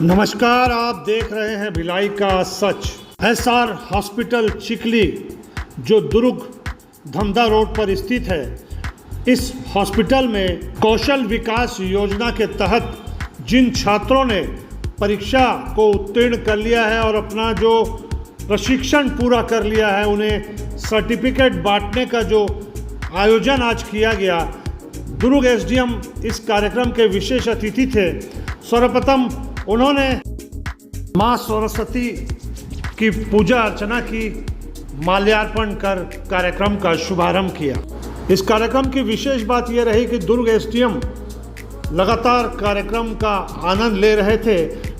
नमस्कार, आप देख रहे हैं भिलाई का सच। एसआर हॉस्पिटल चिखली जो दुर्ग धमधा रोड पर स्थित है, इस हॉस्पिटल में कौशल विकास योजना के तहत जिन छात्रों ने परीक्षा को उत्तीर्ण कर लिया है और अपना जो प्रशिक्षण पूरा कर लिया है, उन्हें सर्टिफिकेट बांटने का जो आयोजन आज किया गया। दुर्ग एसडीएम इस कार्यक्रम के विशेष अतिथि थे। सर्वप्रथम उन्होंने माँ सरस्वती की पूजा अर्चना की, माल्यार्पण कर कार्यक्रम का शुभारंभ किया। इस कार्यक्रम की विशेष बात यह रही कि दुर्ग एसडीएम लगातार कार्यक्रम का आनंद ले रहे थे।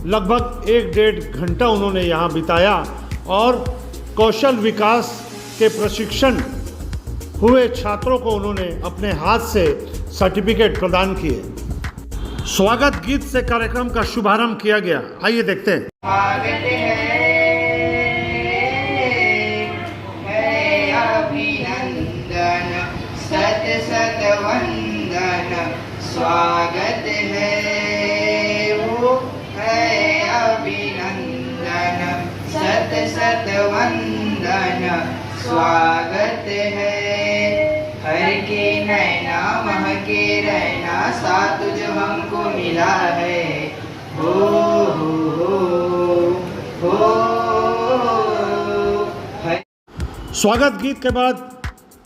लगभग 1-1.5 घंटा उन्होंने यहाँ बिताया और कौशल विकास के प्रशिक्षण हुए छात्रों को उन्होंने अपने हाथ से सर्टिफिकेट प्रदान किए। स्वागत गीत से कार्यक्रम का शुभारंभ किया गया। आइए देखते हैं। स्वागत है अभिनंदन, सत सत वंदन। स्वागत है वो है अभिनंदन, सत सत वंदन। स्वागत है हर के नैना महके रहना, साथ जो हमको मिला है। हो स्वागत गीत के बाद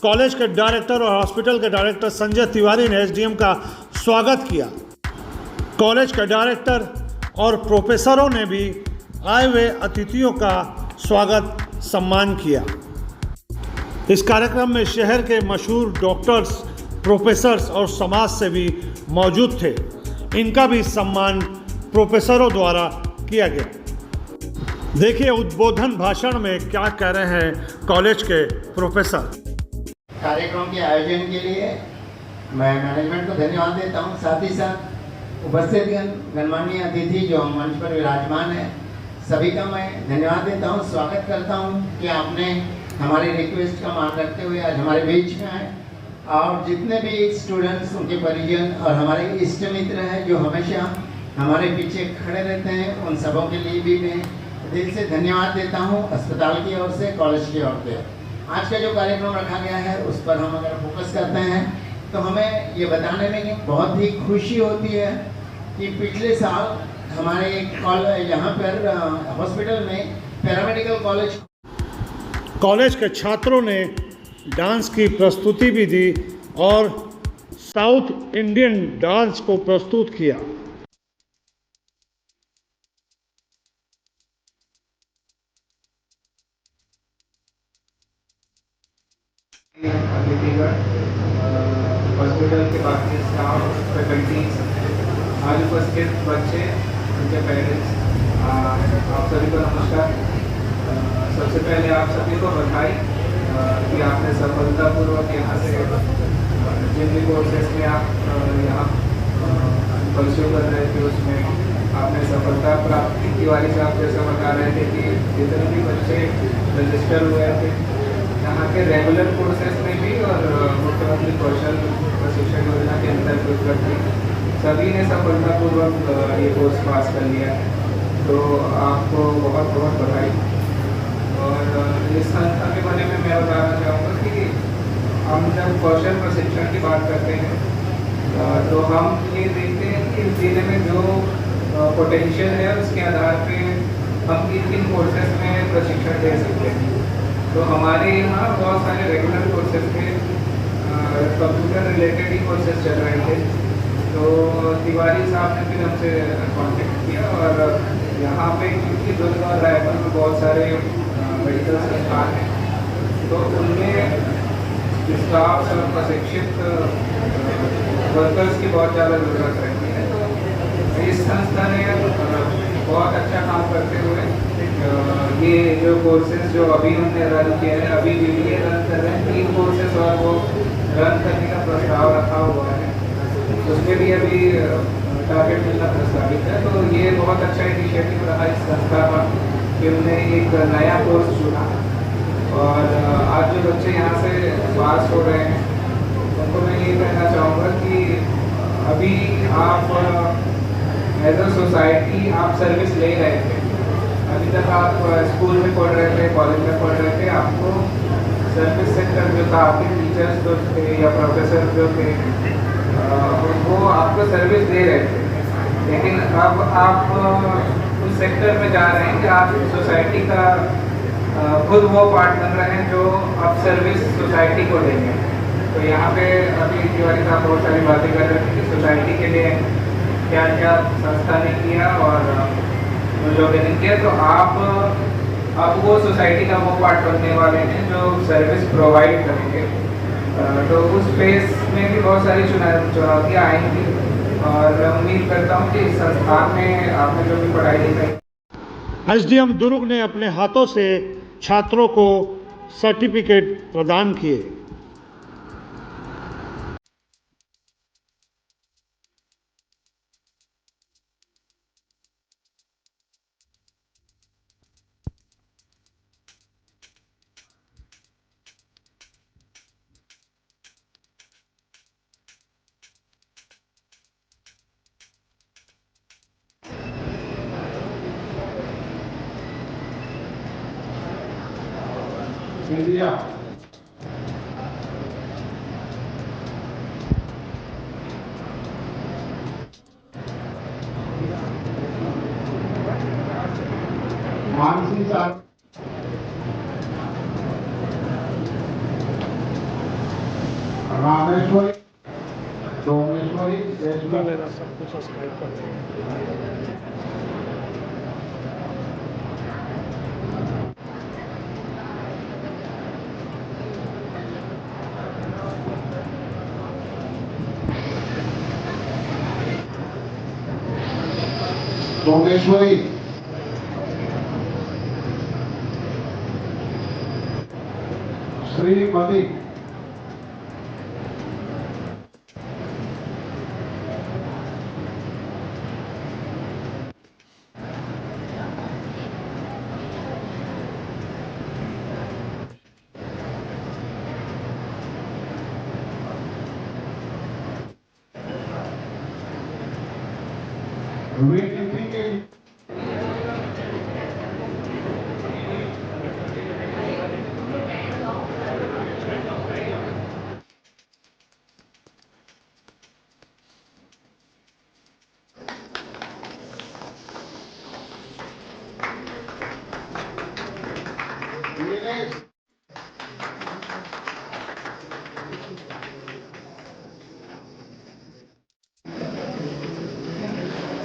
कॉलेज के डायरेक्टर और हॉस्पिटल के डायरेक्टर संजय तिवारी ने एसडीएम का स्वागत किया। कॉलेज के डायरेक्टर और प्रोफेसरों ने भी आए हुए अतिथियों का स्वागत सम्मान किया। इस कार्यक्रम में शहर के मशहूर डॉक्टर्स, प्रोफेसर्स और समाज सेवी मौजूद थे। इनका भी सम्मान प्रोफेसरों द्वारा किया गया। देखिए उद्बोधन भाषण में क्या कह रहे हैं कॉलेज के प्रोफेसर। कार्यक्रम के आयोजन के लिए मैं मैनेजमेंट को धन्यवाद देता हूं। साथ ही साथ उपस्थित गणमान्य अतिथि जो मंच पर विराजमान है, सभी का मैं धन्यवाद देता हूं, स्वागत करता हूं कि आपने हमारी रिक्वेस्ट का मान रखते हुए आज हमारे बीच में आए। और जितने भी स्टूडेंट्स, उनके परिजन और हमारे इष्ट मित्र हैं जो हमेशा हमारे पीछे खड़े रहते हैं, उन सबों के लिए भी मैं दिल से धन्यवाद देता हूं, अस्पताल की ओर से, कॉलेज की ओर से। आज का जो कार्यक्रम रखा गया है उस पर हम अगर फोकस करते हैं तो हमें ये बताने में बहुत ही खुशी होती है कि पिछले साल हमारे कॉलेज यहाँ पर हॉस्पिटल में पैरामेडिकल कॉलेज के छात्रों ने डांस की प्रस्तुति भी दी और साउथ इंडियन डांस को प्रस्तुत किया। हॉस्पिटल के बाकी स्टाफ, फैकल्टीज, आज उपस्थित बच्चे, उनके पेरेंट्स, आप सभी को नमस्कार। सबसे पहले आप सभी को बधाई कि आपने सफलतापूर्वक यहाँ से जिन भी कोर्सेज में आप यहाँ परस्यू कर रहे थे उसमें आपने सफलता प्राप्त की। तिवारी साहब जैसा बता रहे थे कि जितने भी बच्चे रजिस्टर हुए थे यहाँ के रेगुलर कोर्सेज में भी और मुख्यमंत्री कौशल प्रशिक्षण योजना के अंतर्गत भी सभी ने सफलतापूर्वक ये कोर्स पास कर लिया है, तो आपको बहुत बहुत बधाई। और इस संस्था के बारे में मैं बताना चाहूँगा कि हम जब कौशल प्रशिक्षण की बात करते हैं तो हम ये देखते हैं कि इस जिले में जो पोटेंशियल है उसके आधार पे हम किन किन कोर्सेज में प्रशिक्षण दे सकते हैं। तो हमारे यहाँ बहुत सारे रेगुलर कोर्सेज थे, कंप्यूटर रिलेटेड ही कोर्सेज चल रहे थे। तो तिवारी साहब ने फिर हमसे कांटेक्ट किया और यहाँ पे क्योंकि दुर्ग और रायपुर में बहुत सारे मेडिकल संस्थान हैं, तो उनमें स्टाफ और प्रशिक्षित वर्कर्स की बहुत ज़्यादा ज़रूरत रहती है। तो इस संस्था ने बहुत अच्छा काम करते हुए ये जो कोर्सेज जो अभी हमने रन किए हैं, अभी बीबीए रन कर रहे हैं, 3 कोर्सेज और वो रन करने का प्रस्ताव रखा हुआ है, उसमें भी अभी टारगेट मिलना प्रस्तावित है। तो ये बहुत अच्छा इनिशिएटिव रहा इस संस्था का कि उन्होंने एक नया कोर्स चुना। और आज जो बच्चे यहाँ से पास हो रहे हैं उनको मैं ये कहना चाहूँगा कि अभी आप एज अ सोसाइटी आप सर्विस ले रहे थे। अभी तक आप स्कूल में पढ़ रहे थे, कॉलेज में पढ़ रहे थे, आपको सर्विस सेक्टर जो था, आपके टीचर्स जो थे या प्रोफेसर जो थे वो आपको सर्विस दे रहे थे। लेकिन अब आप उस सेक्टर में जा रहे हैं कि आप सोसाइटी का खुद वो पार्ट बन रहे हैं जो आप सर्विस सोसाइटी को देंगे। तो यहाँ पे अभी तिवारी साहब बहुत सारी बातें कर रहे थे कि सोसाइटी के लिए क्या क्या संस्था ने किया और जो नहीं किया। तो आप वो सोसाइटी का वो पार्ट बनने वाले हैं जो सर्विस प्रोवाइड करेंगे। तो उस फेस में भी बहुत सारी चुनौतियाँ आएंगी और मैं उम्मीद करता हूँ कि इस संस्थान में आपने जो भी पढ़ाई लिखाई। एसडीएम दुर्ग ने अपने हाथों से छात्रों को सर्टिफिकेट प्रदान किए। मीडिया मानसी सर, रामेश्वरी, डोमेश्वरी, मेरा सब कुछ सब्सक्राइब कर दें। डोमेश्वरी, श्रीमती, विनीति के दिनेश,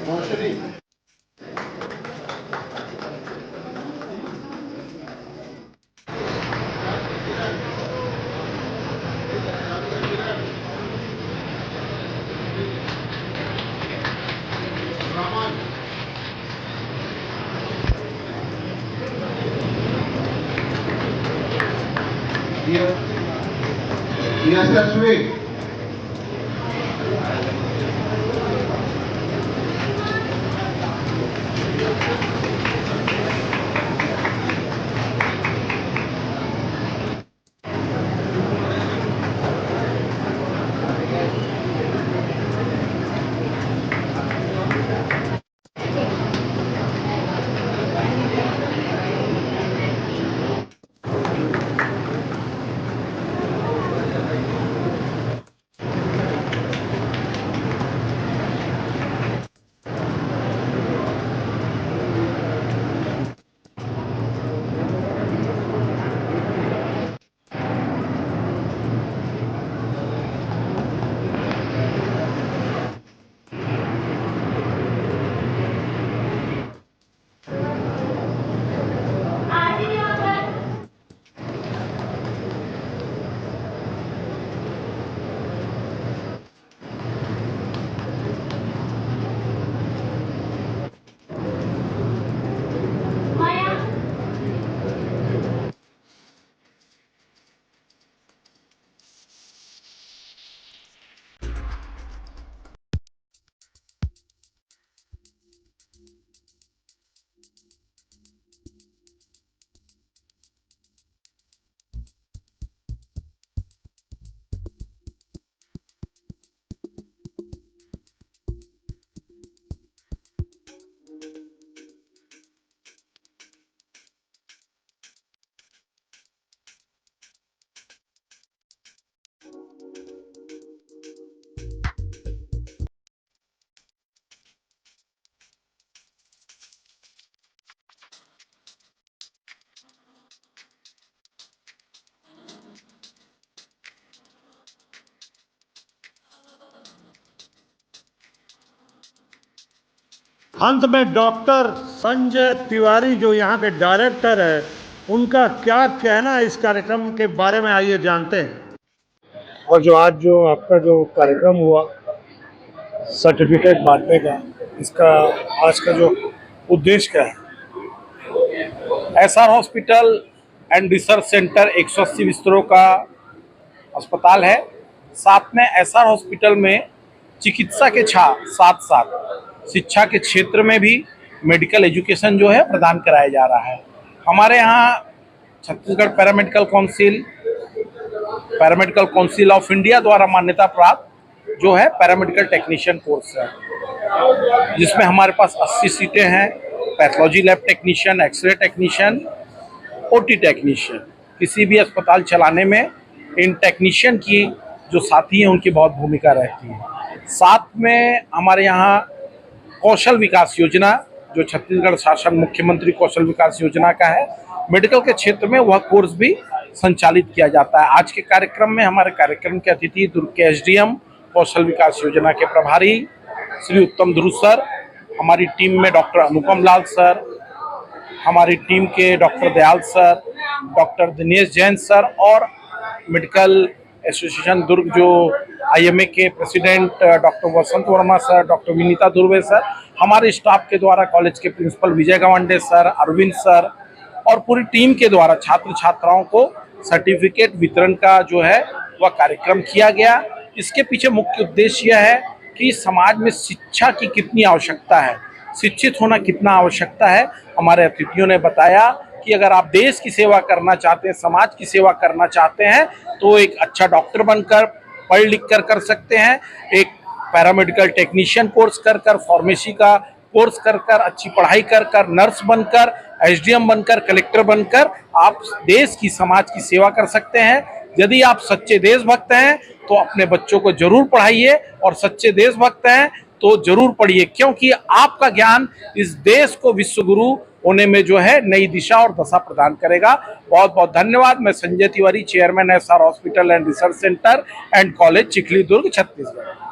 रोशनी, रमन, यशस्वी, अंत में डॉक्टर संजय तिवारी जो यहाँ के डायरेक्टर है, उनका क्या कहना है इस कार्यक्रम के बारे में, आइए जानते हैं। और जो आज जो आपका जो कार्यक्रम हुआ सर्टिफिकेट बांटने का, इसका आज का जो उद्देश्य क्या है? SR hospital and research centre 180 बिस्तरों का अस्पताल है। साथ में एसआर हॉस्पिटल में चिकित्सा के साथ साथ शिक्षा के क्षेत्र में भी मेडिकल एजुकेशन जो है प्रदान कराया जा रहा है। हमारे यहाँ Chhattisgarh paramedical council of India द्वारा मान्यता प्राप्त जो है पैरामेडिकल टेक्नीशियन कोर्स है, जिसमें हमारे पास 80 सीटें हैं। Pathology lab technician, x ray technician, OT technician. किसी भी अस्पताल चलाने में इन टेक्नीशियन की जो साथी हैं उनकी बहुत भूमिका रहती है। साथ में हमारे यहाँ कौशल विकास योजना जो छत्तीसगढ़ शासन मुख्यमंत्री कौशल विकास योजना का है, मेडिकल के क्षेत्र में वह कोर्स भी संचालित किया जाता है। आज के कार्यक्रम में हमारे कार्यक्रम के अतिथि दुर्ग के एसडीएम कौशल विकास योजना के प्रभारी श्री उत्तम ध्रुव सर, हमारी टीम में डॉक्टर अनुपम लाल सर, हमारी टीम के doctor Dayal sir, doctor Dinesh Jain sir और मेडिकल एसोसिएशन दुर्ग जो आईएमए के president doctor Vasant Verma sir, doctor Vinita Durve sir, हमारे स्टाफ के द्वारा कॉलेज के principal Vijay Gawande sir, Arvind sir और पूरी टीम के द्वारा छात्र छात्राओं को सर्टिफिकेट वितरण का जो है वह कार्यक्रम किया गया। इसके पीछे मुख्य उद्देश्य यह है कि समाज में शिक्षा की कितनी आवश्यकता है, शिक्षित होना कितना आवश्यकता है। हमारे अतिथियों ने बताया कि अगर आप देश की सेवा करना चाहते हैं, समाज की सेवा करना चाहते हैं तो एक अच्छा डॉक्टर बनकर पढ़ लिख कर सकते हैं, एक पैरामेडिकल टेक्नीशियन कोर्स कर फार्मेसी का कोर्स कर अच्छी पढ़ाई कर नर्स बनकर, एसडीएम बनकर, कलेक्टर बनकर आप देश की समाज की सेवा कर सकते हैं। यदि आप सच्चे देशभक्त हैं तो अपने बच्चों को जरूर पढ़ाइए और सच्चे देशभक्त हैं तो जरूर पढ़िए, क्योंकि आपका ज्ञान इस देश को विश्व गुरु होने में जो है नई दिशा और दशा प्रदान करेगा। बहुत बहुत धन्यवाद। मैं Sanjay Tiwari, chairman SR hospital and research centre and college Chikhli Durg, Chhattisgarh.